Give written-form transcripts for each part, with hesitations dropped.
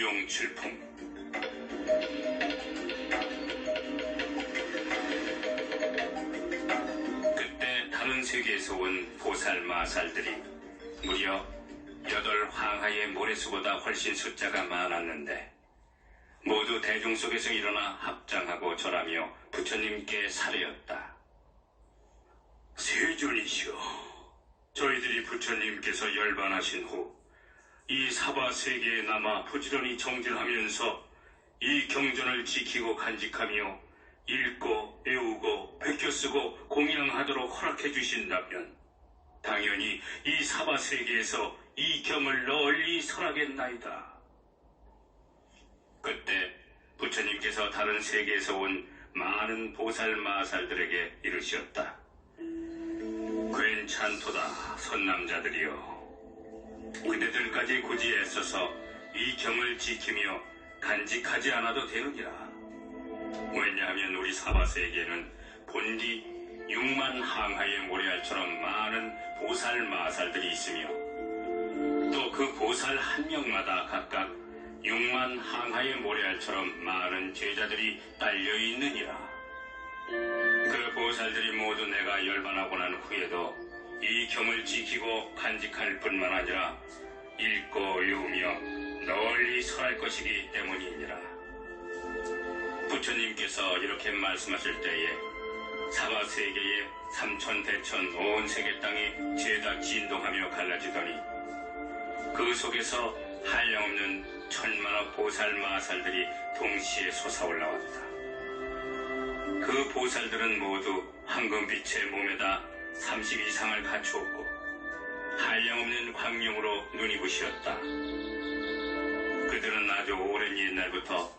영칠풍. 그때 다른 세계에서 온 보살마살들이 무려 8황하의 모래수보다 훨씬 숫자가 많았는데 모두 대중 속에서 일어나 합장하고 절하며 부처님께 사례였다. 세존이시여, 저희들이 부처님께서 열반하신 후 이 사바세계에 남아 부지런히 정진하면서 이 경전을 지키고 간직하며 읽고 외우고 베껴쓰고 공양하도록 허락해 주신다면 당연히 이 사바세계에서 이 경을 널리 설하겠나이다. 그때 부처님께서 다른 세계에서 온 많은 보살마살들에게 이르셨다. 괜찮도다, 선남자들이여. 그대들까지 굳이 애써서 이 경을 지키며 간직하지 않아도 되느니라. 왜냐하면 우리 사바세계에는 본디 6만 항하의 모래알처럼 많은 보살마살들이 있으며 또 그 보살 한 명마다 각각 6만 항하의 모래알처럼 많은 제자들이 딸려 있느니라. 그 보살들이 모두 내가 열반하고 난 후에도 이 경을 지키고 간직할 뿐만 아니라 읽고 외우며 널리 설할 것이기 때문이니라. 부처님께서 이렇게 말씀하실 때에 사바세계의 삼천대천 온 세계 땅이 죄다 진동하며 갈라지더니 그 속에서 한량없는 천만억 보살마살들이 동시에 솟아올라왔다. 그 보살들은 모두 황금빛의 몸에다 30 이상을 갖추었고 한량없는 광명으로 눈이 부시었다. 그들은 아주 오랜 옛날부터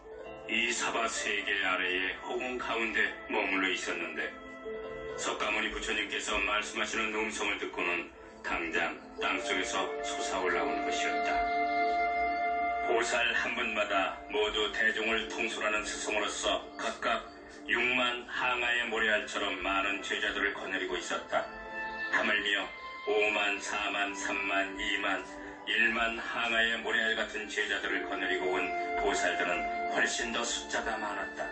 이 사바세계 아래의 허공 가운데 머물러 있었는데 석가모니 부처님께서 말씀하시는 음성을 듣고는 당장 땅속에서 솟아올라온 것이었다. 보살 한 분마다 모두 대중을 통솔하는 스승으로서 각각 6만 항하의 모래알처럼 많은 제자들을 거느리고 있었다. 하물며 5만, 4만, 3만, 2만, 1만 항하의 모래알 같은 제자들을 거느리고 온 보살들은 훨씬 더 숫자가 많았다.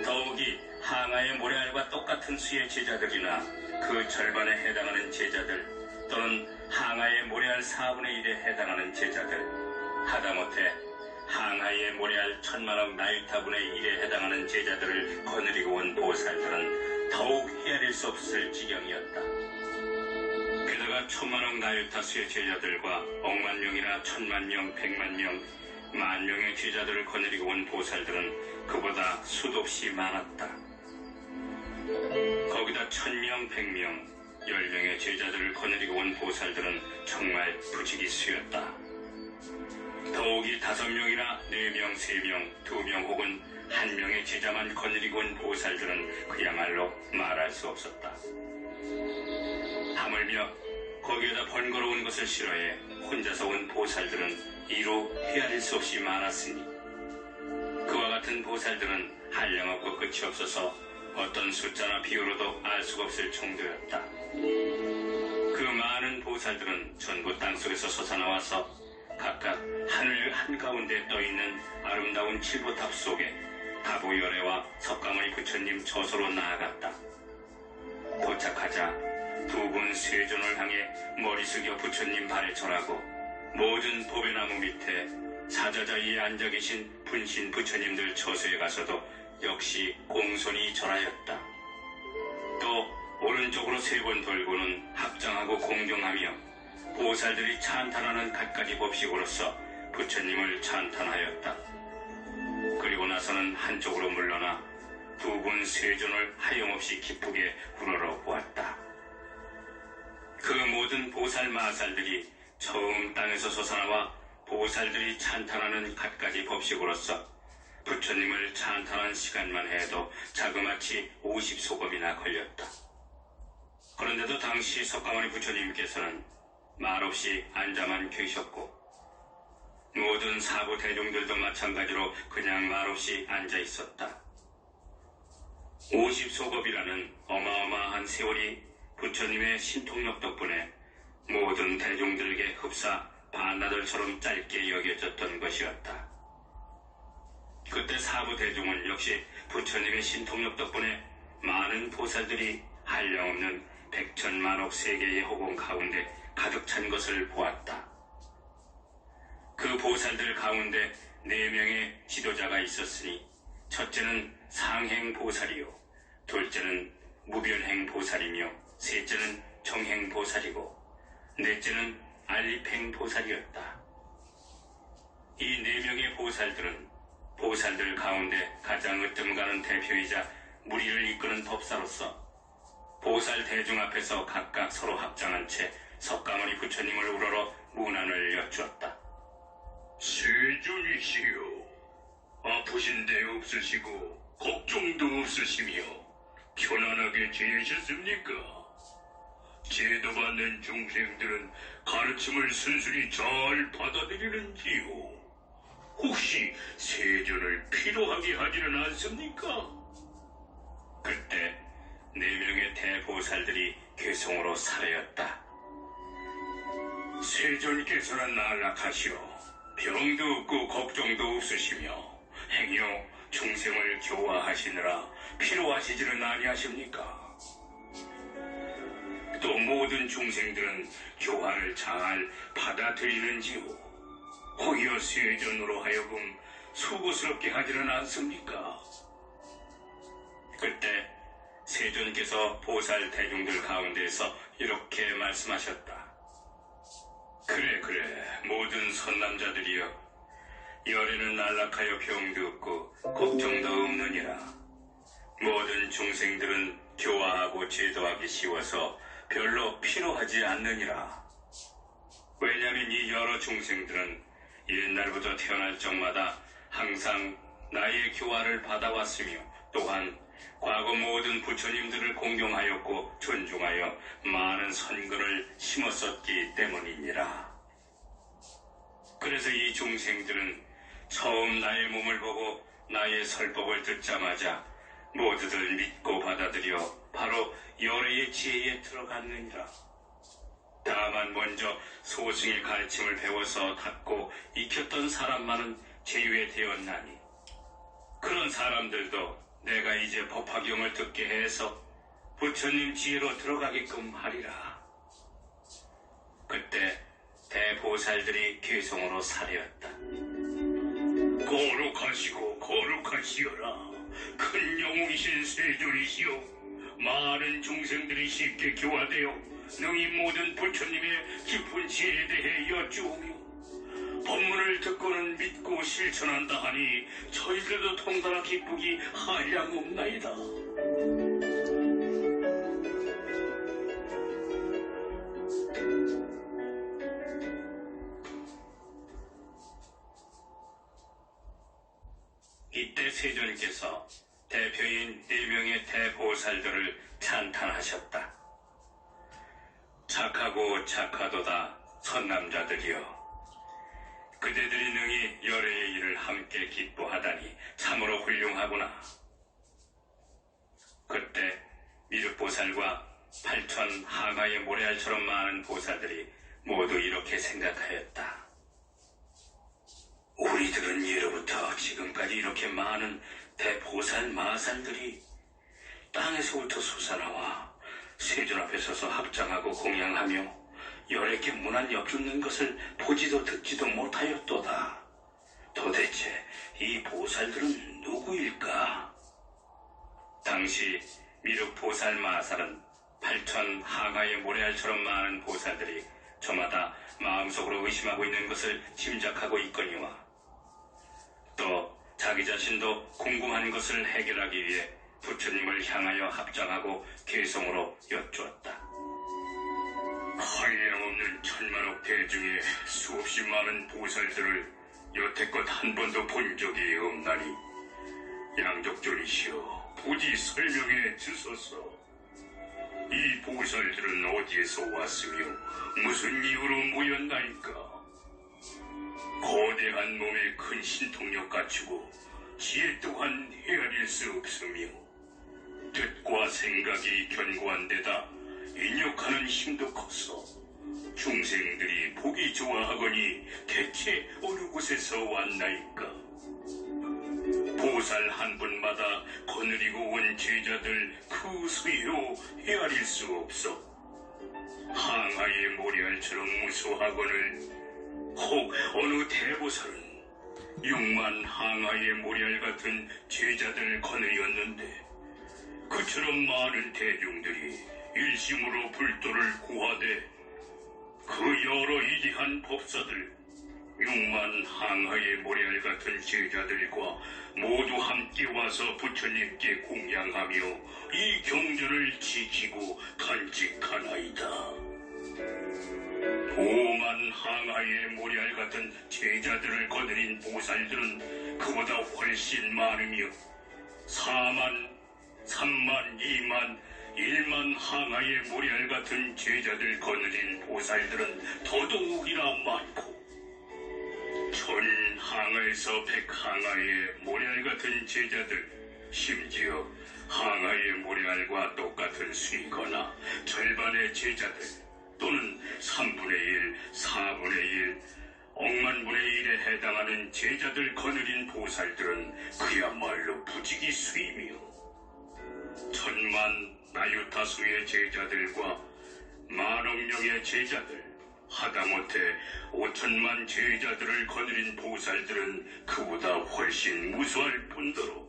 더욱이 항하의 모래알과 똑같은 수의 제자들이나 그 절반에 해당하는 제자들 또는 항하의 모래알 4분의 1에 해당하는 제자들 하다못해 항하의 모래알 1000만억 나유타분의 1에 해당하는 제자들을 거느리고 온 보살들은 더욱 헤아릴 수 없을 지경이었다. 게다가 1000만억 나유타 수의 제자들과 억만 명이나 1000만 명, 100만 명, 만 명의 제자들을 거느리고 온 보살들은 그보다 수도 없이 많았다. 거기다 1000명, 100명, 10명의 제자들을 거느리고 온 보살들은 정말 부지기수였다. 더욱이 5명이나 4명, 3명, 2명 혹은 1명의 제자만 거느리고 온 보살들은 그야말로 말할 수 없었다. 하물며 거기에다 번거로운 것을 싫어해 혼자서 온 보살들은 이루 헤아릴 수 없이 많았으니 그와 같은 보살들은 한량없고 끝이 없어서 어떤 숫자나 비유로도 알 수가 없을 정도였다. 그 많은 보살들은 전부 땅속에서 솟아나와서 각각 하늘 한가운데 떠있는 아름다운 칠보탑 속에 다부열애와 석가모니 부처님 처소로 나아갔다. 도착하자 두 분 세존을 향해 머리 숙여 부처님 발에 절하고 모든 보배나무 밑에 사자자리에 앉아 계신 분신 부처님들 처소에 가서도 역시 공손히 절하였다. 또 오른쪽으로 3번 돌고는 합장하고 공경하며 보살들이 찬탄하는 갖가지 법식으로서 부처님을 찬탄하였다. 그리고 나서는 한쪽으로 물러나 두 분 세존을 하염없이 기쁘게 우러러 보았다. 그 모든 보살마살들이 처음 땅에서 솟아나와 보살들이 찬탄하는 갖가지 법식으로서 부처님을 찬탄한 시간만 해도 자그마치 50소겁이나 걸렸다. 그런데도 당시 석가모니 부처님께서는 말없이 앉아만 계셨고 모든 사부 대중들도 마찬가지로 그냥 말없이 앉아 있었다. 50소겁이라는 어마어마한 세월이 부처님의 신통력 덕분에 모든 대중들에게 흡사 반나절처럼 짧게 여겨졌던 것이 것이었다. 그때 사부 대중은 역시 부처님의 신통력 덕분에 많은 보살들이 한량없는 백천만억 세계의 호공 가운데 가득 찬 것을 보았다. 그 보살들 가운데 4명의 지도자가 있었으니 첫째는 상행보살이요, 둘째는 무변행보살이며 셋째는 정행보살이고 넷째는 알리팽보살이었다. 이 4명의 보살들은 보살들 가운데 가장 으뜸가는 대표이자 무리를 이끄는 법사로서 보살 대중 앞에서 각각 서로 합장한 채 석가모니 부처님을 우러러 문안을 여쭈었다. 세존이시여, 아프신 데 없으시고 걱정도 없으시며 편안하게 지내셨습니까? 제도받는 중생들은 가르침을 순순히 잘 받아들이는지요? 혹시 세존을 필요하게 하지는 않습니까? 그때 4명의 대보살들이 괴성으로 사려였다. 세존께서는 안락하시오. 병도 없고 걱정도 없으시며 행여 중생을 교화하시느라 필요하시지는 아니하십니까? 또 모든 중생들은 교화를 잘 받아들이는지요? 오히려 세존으로 하여금 수고스럽게 하지는 않습니까? 그때 세존께서 보살 대중들 가운데에서 이렇게 말씀하셨다. 그래, 모든 선남자들이여, 열에는 안락하여 병도 없고 걱정도 없느니라. 모든 중생들은 교화하고 제도하기 쉬워서 별로 필요하지 않느니라. 왜냐하면 이 여러 중생들은 옛날부터 태어날 적마다 항상 나의 교화를 받아왔으며 또한 과거 모든 부처님들을 공경하였고 존중하여 많은 선근을 심었었기 때문이니라. 그래서 이 중생들은 처음 나의 몸을 보고 나의 설법을 듣자마자 모두들 믿고 받아들여 바로 열애의 지혜에 들어갔느니라. 다만 먼저 소승의 가르침을 배워서 닫고 익혔던 사람만은 제외되었나니 그런 사람들도 내가 이제 법화경을 듣게 해서 부처님 지혜로 들어가게끔 하리라. 그때 대보살들이 괴성으로 사려였다. 거룩하시오라. 큰 영웅이신 세존이시오. 많은 중생들이 쉽게 교화되어 능히 모든 부처님의 깊은 지혜에 대해 여쭈오며 법문을 듣고는 믿고 실천한다 하니 저희들도 통달아 기쁘기 한량없나이다. 이때 세존께서 대표인 4명의 대보살들을 찬탄하셨다. 착하고 착하도다 선남자들이여, 그대들이 능히 열애의 일을 함께 기뻐하다니 참으로 훌륭하구나. 그때 미륵보살과 8천 항아의 모래알처럼 많은 보살들이 모두 이렇게 생각하였다. 우리들은 예로부터 지금까지 이렇게 많은 대보살 마살들이 땅에서부터 솟아나와 세존 앞에 서서 합장하고 공양하며 열애께 문안 여쭙는 것을 보지도 듣지도 못하였도다. 도대체 이 보살들은 누구일까? 당시 미륵보살 마살은 8천 항아의 모래알처럼 많은 보살들이 저마다 마음속으로 의심하고 있는 것을 짐작하고 있거니와 또 자기 자신도 궁금한 것을 해결하기 위해 부처님을 향하여 합장하고 괴성으로 여쭈었다. 한량없는 천만억 대중에 수없이 많은 보살들을 여태껏 한 번도 본 적이 없나니 양족존이시여, 부디 설명해 주소서. 이 보살들은 어디에서 왔으며 무슨 이유로 모였나이까? 거대한 몸에 큰 신통력 갖추고 지혜 또한 헤아릴 수 없으며 뜻과 생각이 견고한 데다 인욕하는 힘도 커서 중생들이 보기 좋아하거니 대체 어느 곳에서 왔나이까? 보살 한 분마다 거느리고 온 제자들 그 수요 헤아릴 수 없어 항아의 모래알처럼 무수하거늘 혹 어느 대보살은 6만 항아의 모래알 같은 제자들 거느렸는데 그처럼 많은 대중들이 일심으로 불도를 구하되 그 여러 이리한 법사들 6만 항아의 모래알 같은 제자들과 모두 함께 와서 부처님께 공양하며 이 경전을 지키고 간직하나이다. 5만 항아의 모래알 같은 제자들을 거느린 보살들은 그보다 훨씬 많으며 4만, 3만, 2만, 1만 항아의 모래알 같은 제자들 거느린 보살들은 더더욱이나 많고 천 항아에서 100항아의 모래알 같은 제자들 심지어 항아의 모래알과 똑같은 수이거나 절반의 제자들 또는 3분의 1, 4분의 1, 억만분의 1에 해당하는 제자들 거느린 보살들은 그야말로 부지기수이며 천만 나유타수의 제자들과 만억 명의 제자들 하다못해 5천만 제자들을 거느린 보살들은 그보다 훨씬 무수할 뿐더러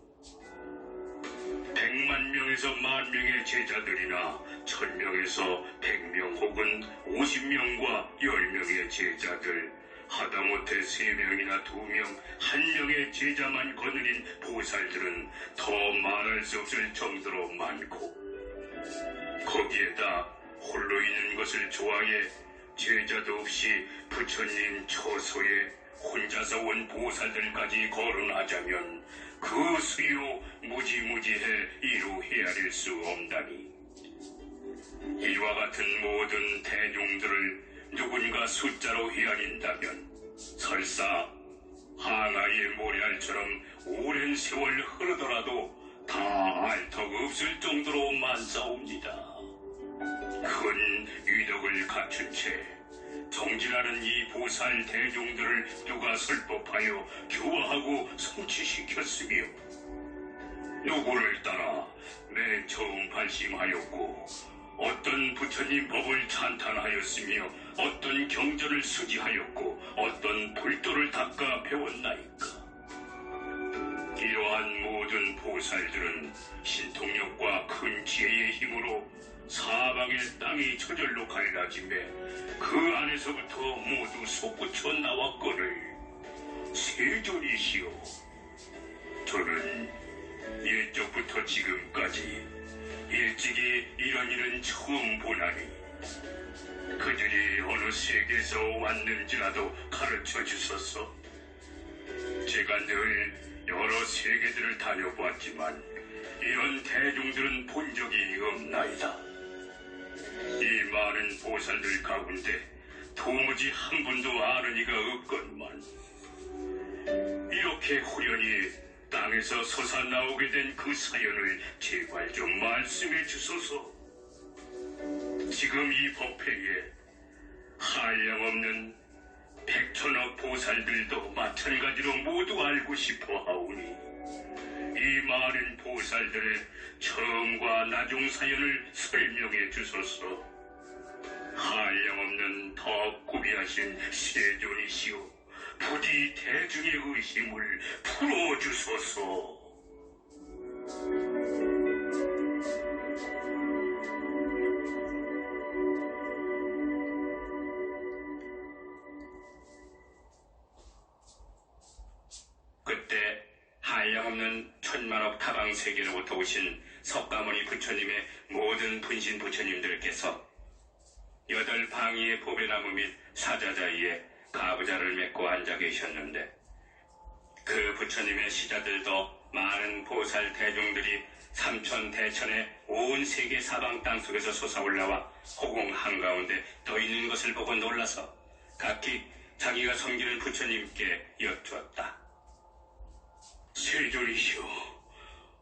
100만 명에서 1만 명의 제자들이나 1000명에서 100명 혹은 50명과 10명의 제자들 하다못해 3명이나 2명, 1명의 제자만 거느린 보살들은 더 말할 수 없을 정도로 많고 거기에다 홀로 있는 것을 좋아해 제자도 없이 부처님 처소에 혼자서 온 보살들까지 거론하자면 그 수요 무지무지해 이루 헤아릴 수 없다니 이와 같은 모든 대중들을 누군가 숫자로 헤아린다면 설사 항아의 모래알처럼 오랜 세월 흐르더라도 다 알 턱 없을 정도로 많사옵니다. 큰 위덕을 갖춘 채 정진하는 이 보살 대중들을 누가 설법하여 교화하고 성취시켰으며 누구를 따라 맨 처음 발심하였고 어떤 부처님 법을 찬탄하였으며 어떤 경전을 수지하였고 어떤 불도를 닦아 배웠나이까. 이러한 모든 보살들은 신통력과 큰 지혜의 힘으로 사방의 땅이 저절로 갈라짐에 그 안에서부터 모두 솟구쳐 나왔거늘 세존이시오. 저는 예적부터 지금까지 일찍이 이런 일은 처음 보나니 그들이 어느 세계에서 왔는지라도 가르쳐 주소서. 제가 늘 여러 세계들을 다녀보았지만 이런 대중들은 본 적이 없나이다. 이 많은 보살들 가운데 도무지 한 분도 아는 이가 없건만 이렇게 후련히 땅에서 솟아나오게 된 그 사연을 제발 좀 말씀해 주소서. 지금 이 법회에 한량없는 100천억 보살들도 마찬가지로 모두 알고 싶어 하오니 이 많은 보살들의 처음과 나중 사연을 설명해 주소서. 한량없는 더 구비하신 세존이시오. 부디 대중의 의심을 풀어주소서. 그때 한량없는 천만억 타방 세계로부터 오신 석가모니 부처님의 모든 분신 부처님들께서 8방위의 보배나무 및 사자자위에 가부좌를 메고 앉아 계셨는데 그 부처님의 시자들도 많은 보살 대중들이 삼천대천의 온 세계 사방 땅속에서 솟아올라와 호공 한가운데 떠 있는 것을 보고 놀라서 각기 자기가 섬기는 부처님께 여쭈었다. 세존이시오,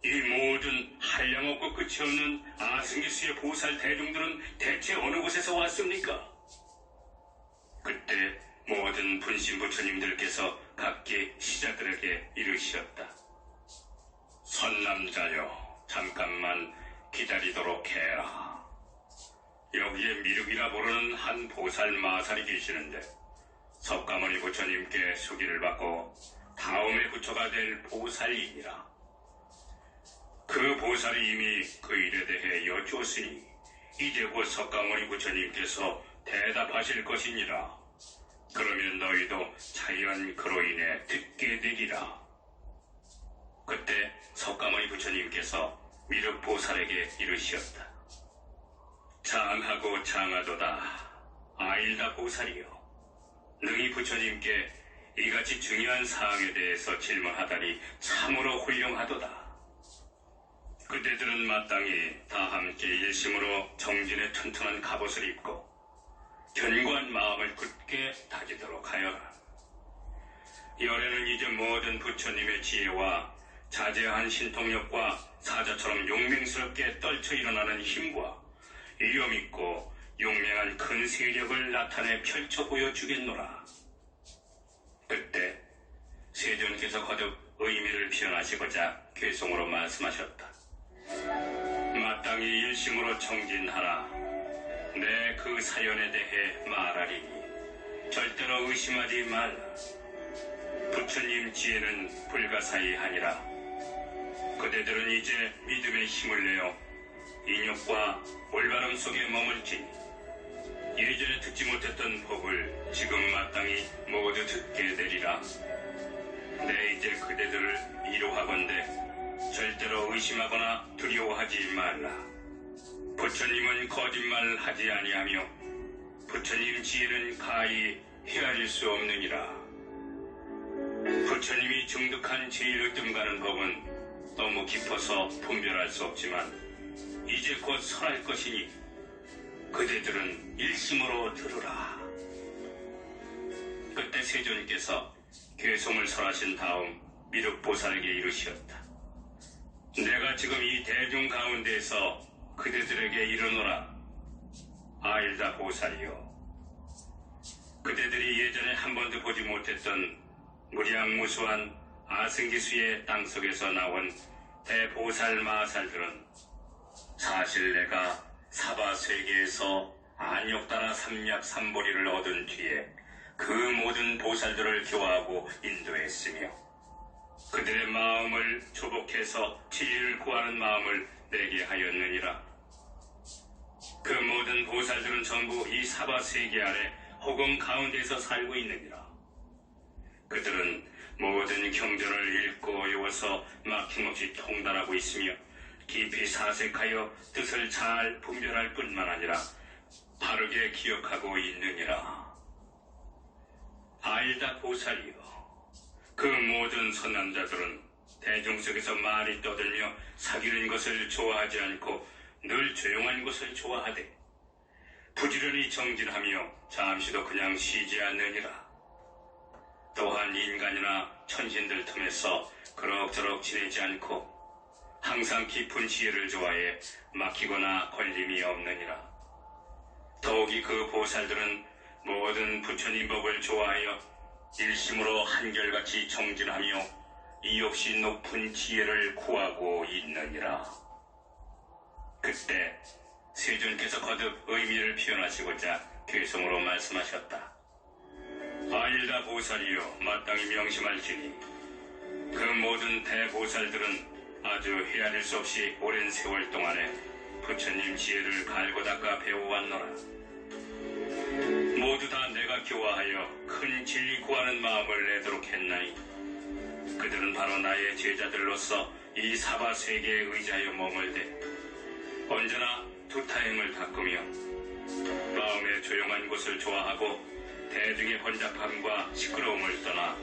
이 모든 한량없고 끝이 없는 아승기수의 보살 대중들은 대체 어느 곳에서 왔습니까? 오신 부처님들께서 각기 시자들에게 이르시었다. 선남자여, 잠깐만 기다리도록 해라. 여기에 미륵이라 부르는 한 보살 마살이 계시는데 석가모니 부처님께 수기를 받고 다음의 부처가 될 보살이니라. 그 보살이 이미 그 일에 대해 여쭈었으니 이제 곧 석가모니 부처님께서 대답하실 것이니라. 그러면 너희도 자연 그로 인해 듣게 되리라. 그때 석가모니 부처님께서 미륵 보살에게 이르시었다. 장하고 장하도다. 아일다 보살이여. 능히 부처님께 이같이 중요한 사항에 대해서 질문하다니 참으로 훌륭하도다. 그대들은 마땅히 다 함께 일심으로 정진의 튼튼한 갑옷을 입고 견고한 마음을 굳게 다지도록 하여라. 열에는 이제 모든 부처님의 지혜와 자제한 신통력과 사자처럼 용맹스럽게 떨쳐 일어나는 힘과 위엄있고 용맹한 큰 세력을 나타내 펼쳐 보여주겠노라. 그때 세존께서 거듭 의미를 표현하시고자 괴송으로 말씀하셨다. 마땅히 일심으로 정진하라. 내 그 사연에 대해 말하리니 절대로 의심하지 말라. 부처님 지혜는 불가사의하니라. 그대들은 이제 믿음의 힘을 내어 인욕과 올바름 속에 머물지니 예전에 듣지 못했던 법을 지금 마땅히 모두 듣게 되리라. 내 이제 그대들을 위로하건대 절대로 의심하거나 두려워하지 말라. 부처님은 거짓말하지 아니하며 부처님 지혜는 가히 헤아릴 수 없느니라. 부처님이 중득한 제일 으뜸가는 법은 너무 깊어서 분별할 수 없지만 이제 곧 설할 것이니 그대들은 일심으로 들으라. 그때 세존께서 괴송을 설하신 다음 미륵보살에게 이르시었다. 내가 지금 이 대중 가운데에서 그대들에게 이르노라. 아일다 보살이여, 그대들이 예전에 한 번도 보지 못했던 무량무수한 아승기수의 땅속에서 나온 대보살 마살들은 사실 내가 사바세계에서 안욕다나 삼약삼보리를 얻은 뒤에 그 모든 보살들을 교화하고 인도했으며 그들의 마음을 조복해서 진리를 구하는 마음을 내게 하였느니라. 그 모든 보살들은 전부 이 사바세계 아래 호공 가운데서 살고 있느니라. 그들은 모든 경전을 읽고 외워서 막힘없이 통달하고 있으며 깊이 사색하여 뜻을 잘 분별할 뿐만 아니라 바르게 기억하고 있느니라. 아일다 보살이여, 그 모든 선남자들은 대중 속에서 많이 떠들며 사귀는 것을 좋아하지 않고 늘 조용한 것을 좋아하되 부지런히 정진하며 잠시도 그냥 쉬지 않느니라. 또한 인간이나 천신들 틈에서 그럭저럭 지내지 않고 항상 깊은 지혜를 좋아해 막히거나 걸림이 없느니라. 더욱이 그 보살들은 모든 부처님 법을 좋아하여 일심으로 한결같이 정진하며 이 역시 높은 지혜를 구하고 있느니라. 그때 세존께서 거듭 의미를 표현하시고자 괴성으로 말씀하셨다. 아일다 보살이여, 마땅히 명심할지니 그 모든 대보살들은 아주 헤아릴 수 없이 오랜 세월 동안에 부처님 지혜를 갈고 닦아 배워왔노라. 모두 다 내가 교화하여 큰 진리 구하는 마음을 내도록 했나니 그들은 바로 나의 제자들로서 이 사바세계에 의지하여 머물되 언제나 두타행을 닦으며 마음의 조용한 곳을 좋아하고 대중의 번잡함과 시끄러움을 떠나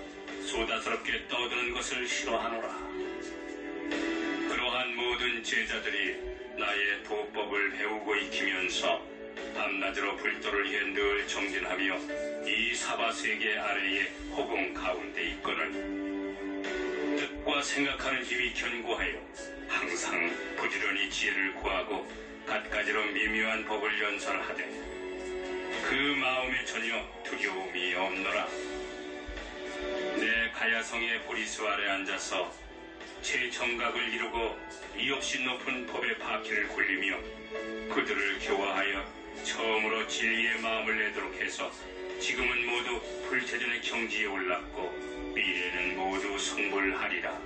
소다스럽게 떠드는 것을 싫어하노라. 그러한 모든 제자들이 나의 도법을 배우고 익히면서 밤낮으로 불도를 위해 늘 정진하며 이 사바세계 아래의 호공 가운데 있거늘 뜻과 생각하는 힘이 견고하여 항상 부지런히 지혜를 구하고 갖가지로 미묘한 법을 연설하되 그 마음에 전혀 두려움이 없노라. 가야성의 보리수 아래 앉아서 제 정각을 이루고 이없이 높은 법의 바퀴를 굴리며 그들을 교화하여 처음으로 진리의 마음을 내도록 해서 지금은 모두 불체전의 경지에 올랐고 미래는 모두 성불하리라.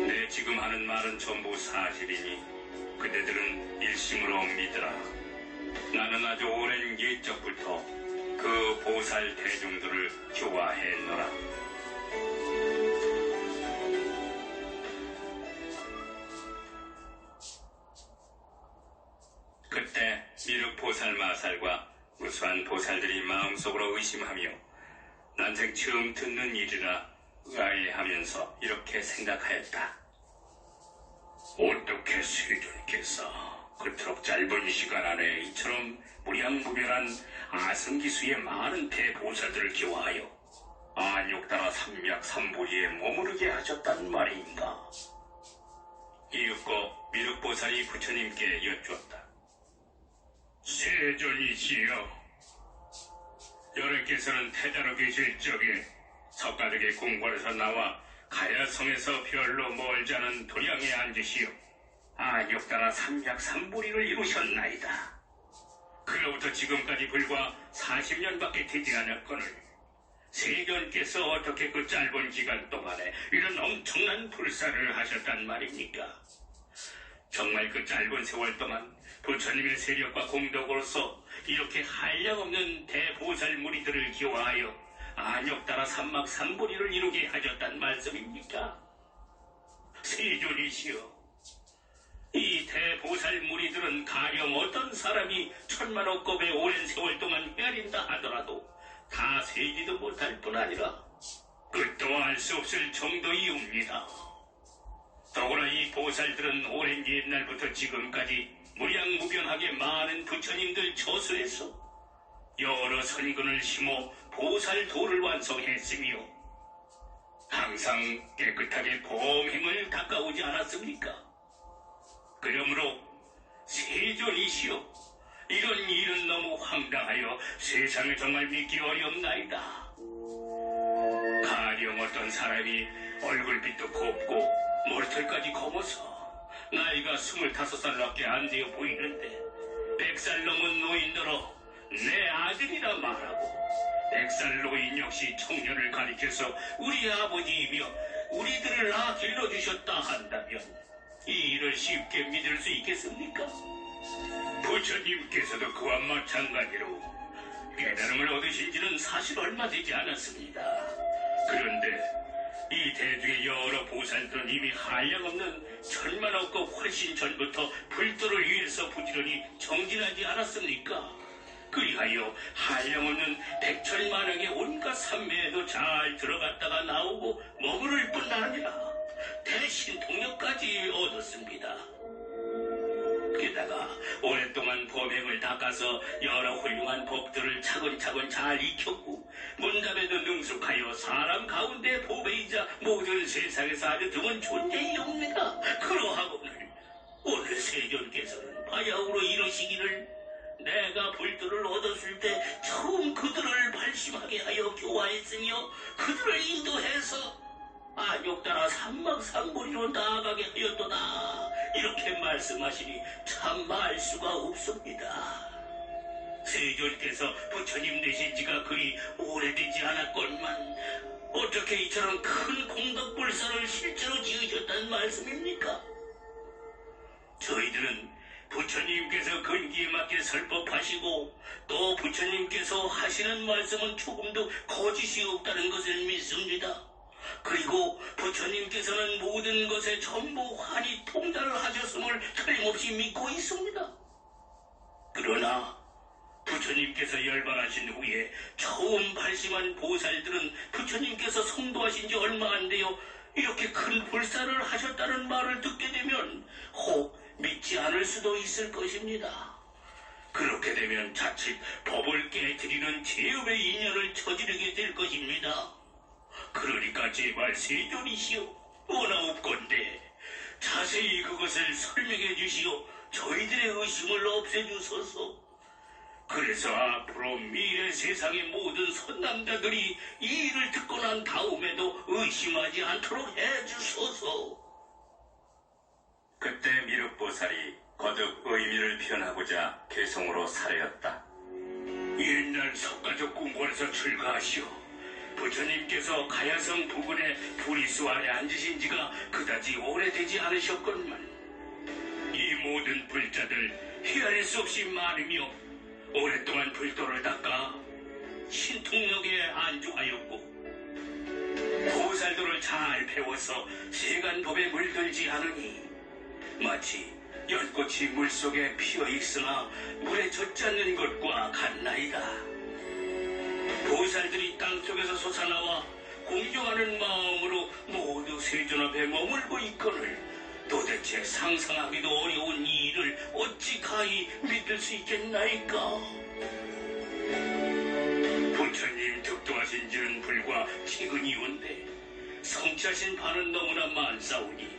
내 지금 하는 말은 전부 사실이니 그대들은 일심으로 믿으라. 나는 아주 오랜 옛적부터 그 보살 대중들을 교화했노라. 그때 미륵보살 마살과 무수한 보살들이 마음속으로 의심하며 난생 처음 듣는 일이라 의아해하면서 이렇게 생각하였다. 어떻게 세존께서 그토록 짧은 시간 안에 이처럼 무량무변한 아승기수의 많은 대보살들을 교화하여 안욕따라 삼맥삼보리에 머무르게 하셨단 말인가? 이윽고 미륵보살이 부처님께 여쭈었다. 세존이시여, 여러께서는 태자로 계실 적에 석가덕의 궁궐에서 나와 가야성에서 별로 멀지 않은 도량에 앉으시어 안욕따라 삼맥삼보리를 이루셨나이다. 그로부터 지금까지 불과 40년밖에 되지 않았거늘 세존께서 어떻게 그 짧은 기간 동안에 이런 엄청난 불사를 하셨단 말입니까? 정말 그 짧은 세월 동안 부처님의 세력과 공덕으로서 이렇게 한량없는 대보살 무리들을 기화하여 안욕따라 삼맥삼보리를 이루게 하셨단 말씀입니까? 세존이시여, 이 대보살 무리들은 가령 어떤 사람이 천만억겁의 오랜 세월 동안 헤아린다 하더라도 다 세지도 못할 뿐 아니라 끝도 알 수 없을 정도이옵니다. 더구나 이 보살들은 오랜 옛날부터 지금까지 무량무변하게 많은 부처님들 저수에서 여러 선근을 심어 보살도를 완성했으며 항상 깨끗하게 범행을 닦아오지 않았습니까? 그러므로 세존이시여, 이런 일은 너무 황당하여 세상에 정말 믿기 어렵나이다. 가령 어떤 사람이 얼굴빛도 곱고 머리털까지 검어서 나이가 25살밖에 안 되어 보이는데 100살 넘은 노인들어 내 아들이라 말하고 100살 노인 역시 청년을 가리켜서 우리 아버지이며 우리들을 낳아 길러주셨다 한다면 이 일을 쉽게 믿을 수 있겠습니까? 부처님께서도 그와 마찬가지로 깨달음을 얻으신 지는 사실 얼마 되지 않았습니다. 그런데 이 대중의 여러 보살들은 이미 한량없는 천만억급 훨씬 전부터 불도를 위해서 부지런히 정진하지 않았습니까? 그리하여 한량없는 백천만왕의 온갖 산매에도 잘 들어갔다가 나오고 머무를 뿐 아니라 대신 동력까지 얻었습니다. 게다가 오랫동안 범행을 닦아서 여러 훌륭한 법들을 차근차근 잘 익혔고 문답에도 능숙하여 사람 가운데 보배이자 모든 세상에서 아주 드문 존재이옵니다. 그러하고는 오늘 세존께서는 바야흐로 이르시기를 내가 불도를 얻었을 때 처음 그들을 발심하게 하여 교화했으며 그들을 인도해서 안욕따라 삼맥삼보리로 나아가게 하였도다, 이렇게 말씀하시니 참 말 수가 없습니다. 세존께서 부처님 되신 지가 그리 오래되지 않았건만 어떻게 이처럼 큰 공덕불사를 실제로 지으셨단 말씀입니까? 저희들은 부처님께서 근기에 맞게 설법하시고 또 부처님께서 하시는 말씀은 조금도 거짓이 없다는 것을 믿습니다. 그리고 부처님께서는 모든 것에 전부 환히 통달을 하셨음을 틀림없이 믿고 있습니다. 그러나 부처님께서 열반하신 후에 처음 발심한 보살들은 부처님께서 성도하신 지 얼마 안 되어 이렇게 큰 불사를 하셨다는 말을 듣게 되면 혹 믿지 않을 수도 있을 것입니다. 그렇게 되면 자칫 법을 깨뜨리는 죄업의 인연을 저지르게 될 것입니다. 그러니까 제발 세존이시여, 원하옵건대 자세히 그것을 설명해 주시어 저희들의 의심을 없애주소서. 그래서 앞으로 미래 세상의 모든 선남자들이 이 일을 듣고 난 다음에도 의심하지 않도록 해주소서. 그때 미륵보살이 거듭 의미를 표현하고자 개성으로 사례였다. 옛날 석가족 궁궐에서 출가하시오. 부처님께서 가야성 부근의 부리수 아래 앉으신 지가 그다지 오래되지 않으셨건만 이 모든 불자들 헤아릴 수 없이 많으며 오랫동안 불도를 닦아 신통력에 안주하였고 보살도를 잘 배워서 세간법에 물들지 않으니 마치 연꽃이 물속에 피어있으나 물에 젖지 않는 것과 같나이다. 보살들이 땅속에서 솟아나와 공경하는 마음으로 모두 세존 앞에 머물고 있거늘 도대체 상상하기도 어려운 이 일을 어찌 가히 믿을 수 있겠나이까. 부처님 득도하신 지는 불과 최근이온데 성취하신 바는 너무나 많사오니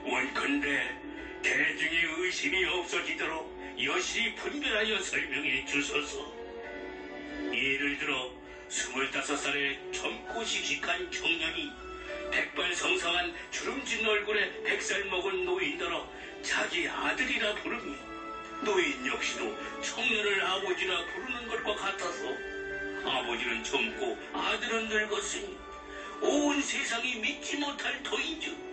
원컨대 대중의 의심이 없어지도록 여실히 분별하여 설명해 주소서. 예를 들어 25살의 젊고 씩씩한 청년이 백발성상한 주름진 얼굴에 100살 먹은 노인더러 자기 아들이라 부르니 노인 역시도 청년을 아버지라 부르는 것과 같아서 아버지는 젊고 아들은 늙었으니 온 세상이 믿지 못할 터인즉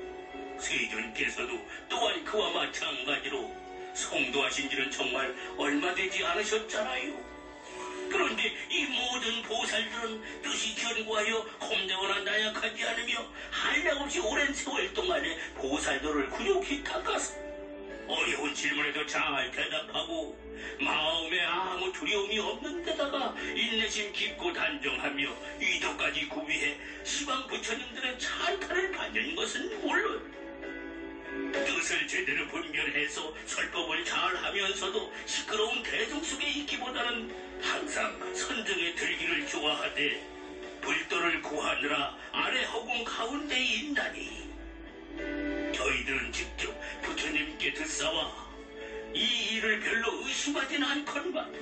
세존께서도 또한 그와 마찬가지로 성도하신 지는 정말 얼마 되지 않으셨잖아요. 그런데 이 모든 보살들은 뜻이 견고하여 검정하나 나약하지 않으며 한량없이 오랜 세월 동안에 보살도를 굴욕히 닦아서 어려운 질문에도 잘 대답하고 마음에 아무 두려움이 없는 데다가 인내심 깊고 단정하며 이도까지 구비해 시방 부처님들의 찬탄을 받는 것은 물론 뜻을 제대로 분별해서 설법을 잘하면서도 시끄러운 대중 속에 있기보다는 항상 선정에 들기를 좋아하되 불도를 구하느라 아래 허공 가운데 있나니 저희들은 직접 부처님께 듣사와 이 일을 별로 의심하진 않건만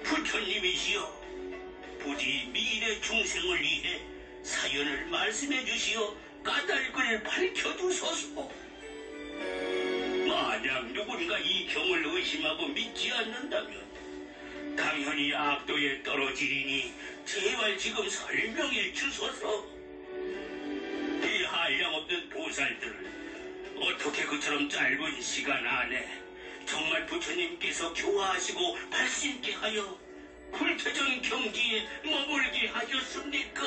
부처님이시여 부디 미래 중생을 위해 사연을 말씀해 주시어 까닭을 밝혀주소서. 만약 누군가 이 경을 의심하고 믿지 않는다면 당연히 악도에 떨어지리니 제발 지금 설명해 주소서. 이 한량없는 보살들을 어떻게 그처럼 짧은 시간 안에 정말 부처님께서 교화하시고 발심케 하여 불태전 경지에 머물게 하셨습니까?